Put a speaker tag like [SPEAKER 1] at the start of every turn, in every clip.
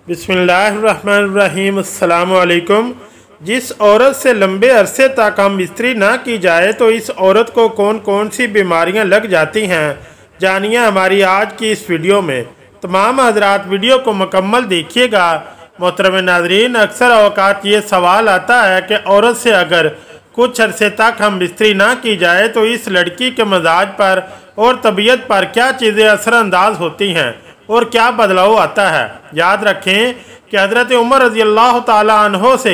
[SPEAKER 1] बिस्मिल्लाहिर्रहमानिर्रहीम। अस्सलामु अलैकुम। जिस औरत से लंबे अरसे तक हम इस्त्री ना की जाए तो इस औरत को कौन कौन सी बीमारियां लग जाती हैं, जानिए हमारी आज की इस वीडियो में। तमाम हजरात वीडियो को मुकम्मल देखिएगा। मोहतरम नाज़रीन, अक्सर औकात ये सवाल आता है कि औरत से अगर कुछ अरसे तक हम इस्त्री ना की जाए तो इस लड़की के मिजाज पर और तबीयत पर क्या चीज़ें असरअंदाज होती हैं और क्या बदलाव आता है। याद रखें कि हज़रत उमर रज़ी अल्लाह ताला अन्हो से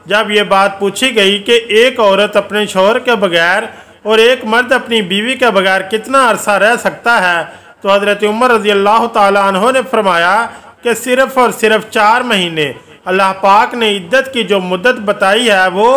[SPEAKER 1] जब ये बात पूछी गई कि एक औरत अपने शौहर के बगैर और एक मर्द अपनी बीवी के बगैर कितना अरसा रह सकता है, तो हज़रत उमर रज़ी अल्लाह ताला अन्हो ने फरमाया कि सिर्फ़ और सिर्फ 4 महीने। अल्लाह पाक ने इद्दत की जो मुद्दत बताई है वो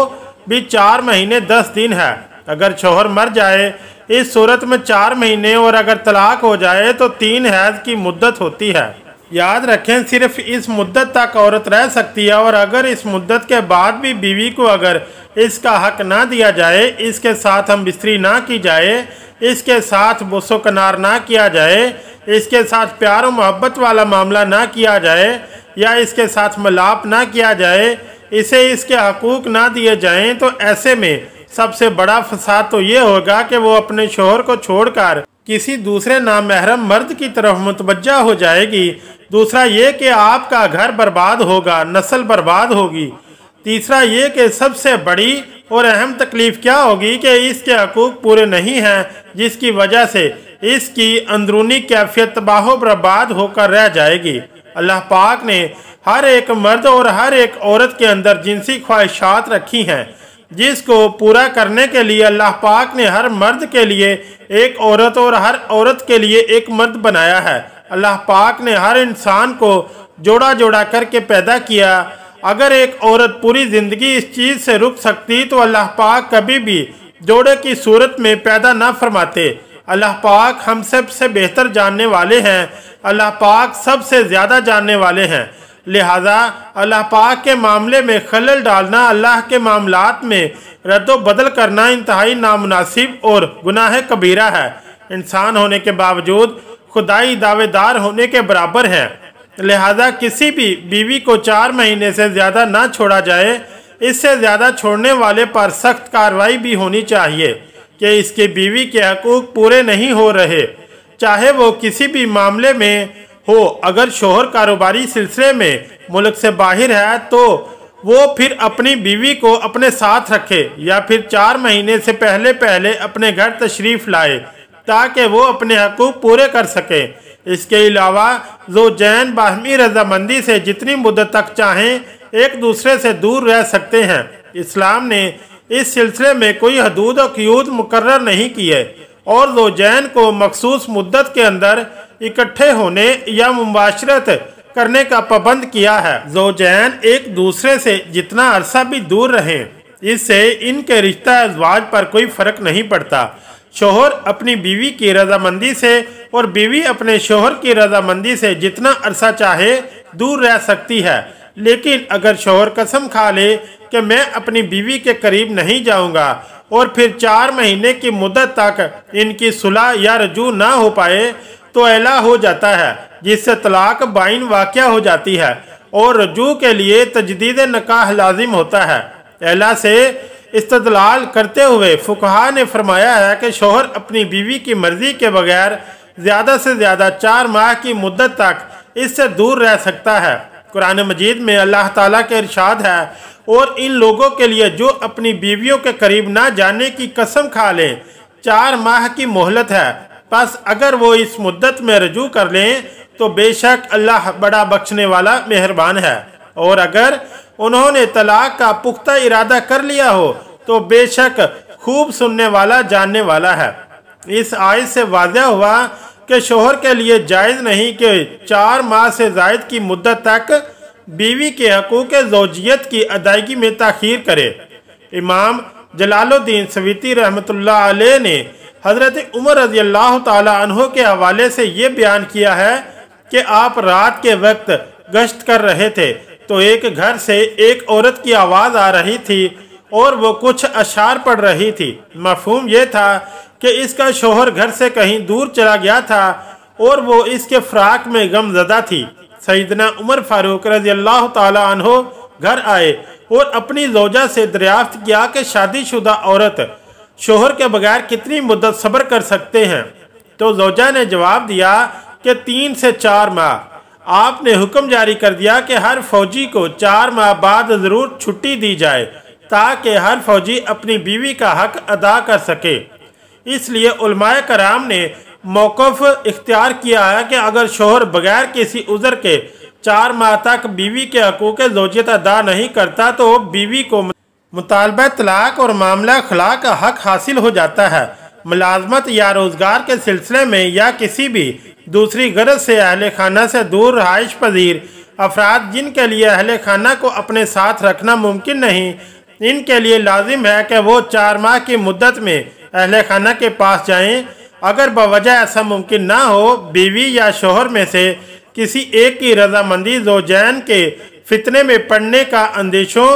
[SPEAKER 1] भी 4 महीने 10 दिन है। अगर शौहर मर जाए इस सूरत में 4 महीने और अगर तलाक हो जाए तो 3 हैज़ की मुद्दत होती है। याद रखें, सिर्फ इस मुद्दत तक औरत रह सकती है और अगर इस मुद्दत के बाद भी बीवी को अगर इसका हक ना दिया जाए, इसके साथ हम बिस्तरी ना की जाए, इसके साथ बुसो कनार ना किया जाए, इसके साथ प्यार और मोहब्बत वाला मामला ना किया जाए या इसके साथ मिलाप ना किया जाए, इसे इसके हकूक़ ना दिए जाएं, तो ऐसे में सबसे बड़ा फसाद तो ये होगा कि वो अपने शोहर को छोड़कर किसी दूसरे नामहरम मर्द की तरफ मुतवज्जा हो जाएगी। दूसरा ये कि आपका घर बर्बाद होगा, नस्ल बर्बाद होगी। तीसरा ये कि सबसे बड़ी और अहम तकलीफ़ क्या होगी कि इसके हकूक़ पूरे नहीं हैं, जिसकी वजह से इसकी अंदरूनी कैफियत तबाह बर्बाद होकर रह जाएगी। अल्लाह पाक ने हर एक मर्द और हर एक औरत के अंदर जिनसी ख्वाहिशात रखी हैं, जिसको पूरा करने के लिए अल्लाह पाक ने हर मर्द के लिए एक औरत और हर औरत के लिए एक मर्द बनाया है। अल्लाह पाक ने हर इंसान को जोड़ा जोड़ा करके पैदा किया। अगर एक औरत पूरी ज़िंदगी इस चीज़ से रुक सकती तो अल्लाह पाक कभी भी जोड़े की सूरत में पैदा ना फरमाते। अल्लाह पाक हम सब से बेहतर जानने वाले हैं, अल्लाह पाक सबसे ज़्यादा जानने वाले हैं। लिहाजा अल्लाह पाक के मामले में खलल डालना, अल्लाह के मामलात में रद्दो बदल करना इंतहाई नामुनासिब और गुनाह कबीरा है। इंसान होने के बावजूद खुदाई दावेदार होने के बराबर है। लिहाजा किसी भी बीवी को 4 महीने से ज़्यादा ना छोड़ा जाए। इससे ज़्यादा छोड़ने वाले पर सख्त कार्रवाई भी होनी चाहिए कि इसके बीवी के हकूक़ पूरे नहीं हो रहे, चाहे वो किसी भी मामले में हो। अगर शोहर कारोबारी सिलसिले में मुल्क से बाहर है तो वो फिर अपनी बीवी को अपने साथ रखे या फिर 4 महीने से पहले पहले अपने घर तशरीफ़ लाए ताकि वो अपने हकूक़ पूरे कर सके। इसके अलावा ज़ौजैन बाहमी रजामंदी से जितनी मुद्दत तक चाहें एक दूसरे से दूर रह सकते हैं। इस्लाम ने इस सिलसिले में कोई हदूद और क़यूद मुकर्रर नहीं की है और ज़ौजैन को मखसूस मुद्दत के अंदर इकट्ठे होने या मुबाशरत करने का पाबंद किया है। ज़ौजैन एक दूसरे से जितना अरसा भी दूर रहें, इससे इनके रिश्ता अज़वाज पर कोई फ़र्क नहीं पड़ता। शोहर अपनी बीवी की रजामंदी से और बीवी अपने शोहर की रजामंदी से जितना अरसा चाहे दूर रह सकती है, लेकिन अगर शोहर कसम खा ले कि मैं अपनी बीवी के करीब नहीं जाऊंगा और फिर 4 महीने की मुद्दत तक इनकी सुलह या रजू ना हो पाए तो ऐला हो जाता है, जिससे तलाक बाइन वाक़या हो जाती है और रजू के लिए तजदीद निकाह लाजिम होता है। ऐला से इस्तदलाल करते हुए फुकहा ने फरमाया है कि शोहर अपनी बीवी की मर्ज़ी के बगैर ज़्यादा से ज़्यादा 4 माह की मुद्दत तक इससे दूर रह सकता है। कुरान मजीद में अल्लाह ताला के इरशाद है, और इन लोगों के लिए जो अपनी बीवियों के करीब ना जाने की कसम खा लें 4 माह की मोहलत है, बस अगर वो इस मुद्दत में रजू कर लें तो बेशक अल्लाह बड़ा बख्शने वाला मेहरबान है। और अगर उन्होंने तलाक का पुख्ता इरादा कर लिया हो तो बेशक खूब सुनने वाला जानने वाला है। इस आयत से वाज़ह हुआ कि शोहर के लिए जायज़ नहीं कि 4 माह से ज़ायद की मुद्दत तक बीवी के हकूक़ ज़ौजियत की अदायगी में ताख़ीर करे। इमाम जलालुद्दीन सवीती रहमतुल्लाह अलैह ने हज़रत उमर रज़ी अल्लाह ताला अन्हो के हवाले से ये बयान किया है कि आप रात के वक्त गश्त कर रहे थे तो एक घर से एक औरत की आवाज़ आ रही थी और वो कुछ अशार पढ़ रही थी। मफ़हूम ये था कि इसका शोहर घर से कहीं दूर चला गया था और वो इसके फ़राक में गमज़दा थी। सैयदना उमर फारूक रज़ी अल्लाह ताला अन्हो घर आए और अपनी ज़ौजा से दरियाफ्त किया कि शादीशुदा औरत शोहर के बगैर कितनी मुद्दत सब्र कर सकते हैं। तो ज़ौजा ने जवाब दिया कि 3 से 4 माह। आपने हुक्म जारी कर दिया कि हर फौजी को 4 माह बाद ज़रूर छुट्टी दी जाए ताकि हर फौजी अपनी बीवी का हक अदा कर सके। इसलिए उलमाए कराम ने मौक़िफ़ इख्तियार किया है कि अगर शोहर बगैर किसी उज़र के 4 माह तक बीवी के हकूक़ ज़ौजियत अदा नहीं करता तो बीवी को मुतालबा तलाक और मामला खला का हक हासिल हो जाता है। मुलाजमत या रोज़गार के सिलसिले में या किसी भी दूसरी गरज से अहले खाना से दूर रहाइश पजीर अफराद जिनके लिए अहले खाना को अपने साथ रखना मुमकिन नहीं, इनके लिए लाजिम है कि वो 4 माह की मुद्दत में अहले खाना के पास जाएं। अगर बवजह ऐसा मुमकिन ना हो, बीवी या शोहर में से किसी एक की रजामंदी ज़ौजैन के फितने में पड़ने का अंदेशों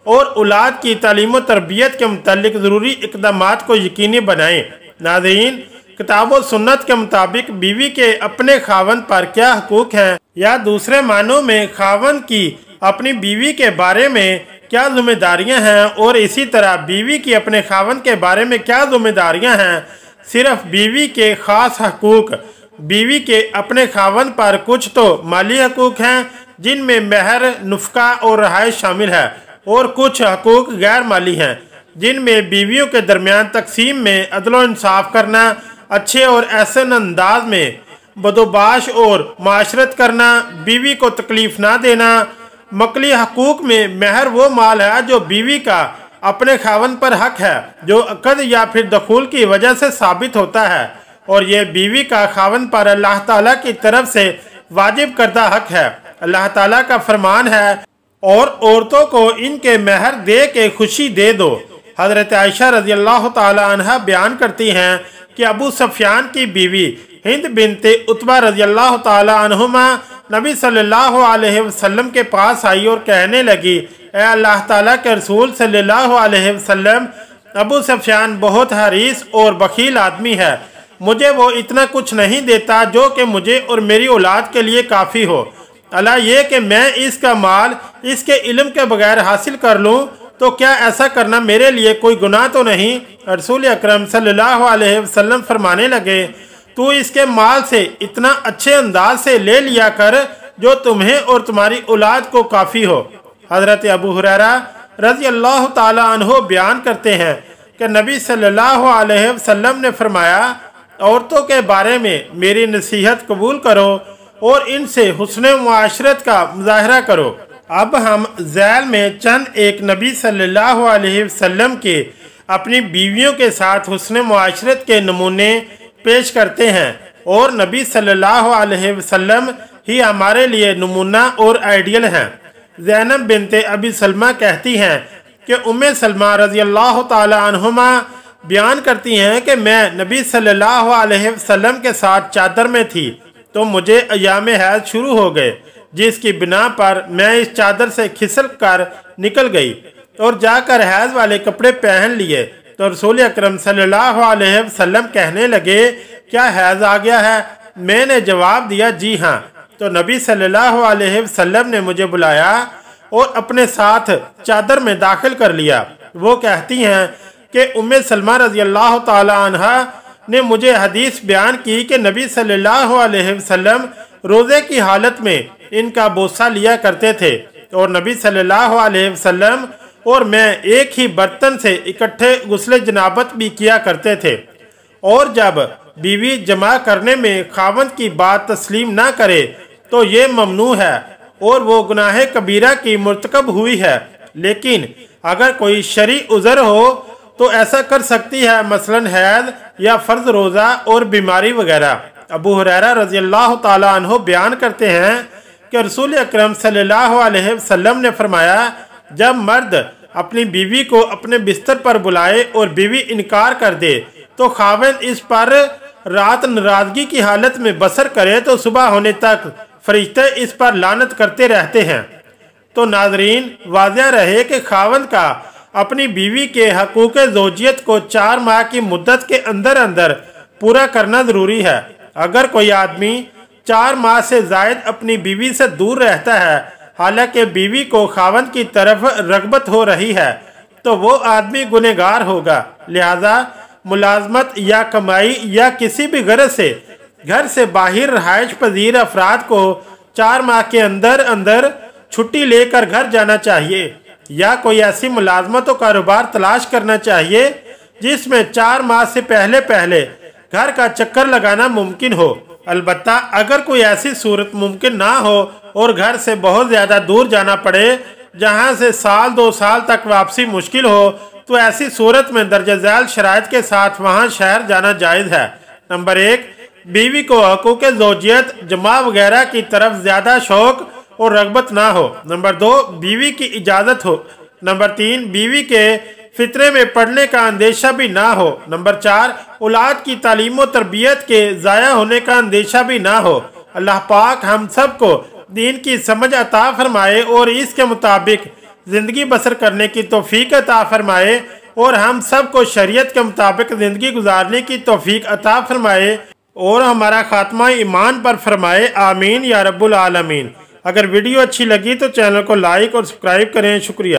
[SPEAKER 1] और औलाद की तालीम व तरबियत के मुतालिक ज़रूरी इक़दामात को यकीनी बनाएं। नाज़रीन, किताब व सुन्नत के मुताबिक बीवी के अपने खावंद पर क्या हकूक़ हैं या दूसरे मानों में खावंद की अपनी बीवी के बारे में क्या जिम्मेदारियां हैं और इसी तरह बीवी की अपने खावंद के बारे में क्या जिम्मेदारियां हैं। सिर्फ बीवी के ख़ास हकूक़, बीवी के अपने खावंद पर कुछ तो माली हकूक़ हैं जिनमें महर, नुफ़क़ा और रहाइश शामिल है, और कुछ हकूक़ गैर माली हैं जिनमें बीवियों के दरमियान तकसीम में अदल इंसाफ करना, अच्छे और एहसन अंदाज में बदोबाश और माशरत करना, बीवी को तकलीफ़ ना देना। मकली हकूक़ में महर वो माल है जो बीवी का अपने खावन पर हक है जो अक़द या फिर दखूल की वजह से साबित होता है, और ये बीवी का खावन पर अल्लाह ताला की तरफ से वाजिब करदा हक है। अल्लाह ताला का फरमान है, और औरतों को इनके महर दे के खुशी दे दो। हज़रत आयशा रज़ी अल्लाह ताला अन्हा बयान करती हैं कि अबू सफ़ियान की बीवी हिंद बिनते उतबा रज़ी अल्लाह ताला अन्हुमा नबी सल्लल्लाहु अलैहि वसल्लम के पास आई और कहने लगी, ए अल्लाह ताला के रसूल सल्लल्लाहु अलैहि वसल्लम, अबू सफ़ियान बहुत हरीस और बखील आदमी है। मुझे वो इतना कुछ नहीं देता जो कि मुझे और मेरी औलाद के लिए काफ़ी हो। अला ये कि मैं इसका माल इसके इल्म के बगैर हासिल कर लूँ, तो क्या ऐसा करना मेरे लिए कोई गुनाह तो नहीं। रसूल अकरम सल्लल्लाहु अलैहि वसल्लम फरमाने लगे, तू इसके माल से इतना अच्छे अंदाज से ले लिया कर जो तुम्हें और तुम्हारी औलाद को काफ़ी हो। हज़रत अबू हुरैरा रज़ी अल्लाह ताला अन्हो बयान करते हैं कि नबी सल्लल्लाहु अलैहि वसल्लम ने फरमाया, औरतों के बारे में मेरी नसीहत कबूल करो और इनसे हुस्न मुआशरत का मुजाहरा करो। अब हम ज़ैल में चंद एक नबी सल्लल्लाहु अलैहि वसल्लम के अपनी बीवियों के साथ हुस्न मुआशरत के नमूने पेश करते हैं, और नबी सल्लल्लाहु अलैहि वसल्लम ही हमारे लिए नमूना और आइडियल हैं। ज़ैनब बिनते अबी सलमा कहती हैं कि उम्मे सलमा रज़ी अल्लाह ताला अन्हुमा बयान करती हैं कि मैं नबी सल्लल्लाहु अलैहि वसल्लम के साथ चादर में थी तो मुझे अयाम हैज शुरू हो गए, जिसकी बिना पर मैं इस चादर से खिसल कर निकल गई और जाकर हैज वाले कपड़े पहन लिए। तो रसूल अकरम सल्लल्लाहु अलैहि वसल्लम कहने लगे, क्या हैज आ गया है? मैंने जवाब दिया, जी हाँ। तो नबी सल्लल्लाहु अलैहि वसल्लम ने मुझे बुलाया और अपने साथ चादर में दाखिल कर लिया। वो कहती हैं कि उम्मे सलमा रज़ी अल्लाह ताला अन्हा ने मुझे हदीस बयान की कि नबी सल्लल्लाहु अलैहि वसल्लम रोज़े की हालत में इनका बोसा लिया करते थे, और नबी सल्लल्लाहु अलैहि वसल्लम और मैं एक ही बर्तन से इकट्ठे गुस्ले जनाबत भी किया करते थे। और जब बीवी जमा करने में खावंद की बात तस्लीम ना करे तो ये ममनू है और वो गुनाह कबीरा की मुर्तकब हुई है। लेकिन अगर कोई शरई उज़र हो तो ऐसा कर सकती है, मसलन हैज या फ़र्ज रोज़ा और बीमारी वगैरह। अबू हुरैरा रज़ी अल्लाह ताला अन्हो बयान करते हैं कि रसूल अकरम सल्लल्लाहु अलैहि वसल्लम ने फरमाया, जब मर्द अपनी बीवी को अपने बिस्तर पर बुलाए और बीवी इनकार कर दे तो खाविंद इस पर रात नाराज़गी की हालत में बसर करे तो सुबह होने तक फरिश्ते इस पर लानत करते रहते हैं। तो नाजरीन, वाज़ेह रहे कि खाविंद का अपनी बीवी के हकूक़ ज़ौजियत को 4 माह की मुद्दत के अंदर अंदर पूरा करना ज़रूरी है। अगर कोई आदमी 4 माह से ज़ायद अपनी बीवी से दूर रहता है, हालांकि बीवी को खावंद की तरफ रग़बत हो रही है, तो वो आदमी गुनहगार होगा। लिहाजा मुलाजमत या कमाई या किसी भी गरज से घर से बाहर रहायश पजीर अफराद को 4 माह के अंदर अंदर छुट्टी लेकर घर जाना चाहिए, या कोई ऐसी मुलाजमत और कारोबार तलाश करना चाहिए जिसमें 4 माह से पहले पहले घर का चक्कर लगाना मुमकिन हो। अलबत्ता अगर कोई ऐसी सूरत मुमकिन ना हो और घर से बहुत ज़्यादा दूर जाना पड़े जहां से साल 2 साल तक वापसी मुश्किल हो, तो ऐसी सूरत में दर्ज झैल शराइत के साथ वहां शहर जाना जायज़ है। नंबर 1, बीवी को हकूक़ ज़ौजियत जमा वगैरह की तरफ ज़्यादा शौक और रग़बत ना हो। नंबर 2, बीवी की इजाज़त हो। नंबर 3, बीवी के फितरे में पढ़ने का अंदेशा भी ना हो। नंबर 4, औलाद की तालीम व तरबियत के ज़ाया होने का अंदेशा भी ना हो। अल्लाह पाक हम सब को दीन की समझ अता फरमाए और इसके मुताबिक ज़िंदगी बसर करने की तौफीक अता फरमाए, और हम सब को शरीयत के मुताबिक ज़िंदगी गुजारने की तौफीक अता फरमाए और हमारा खात्मा ईमान पर फरमाए। आमीन या रब्बुल आलमीन। अगर वीडियो अच्छी लगी तो चैनल को लाइक और सब्सक्राइब करें। शुक्रिया।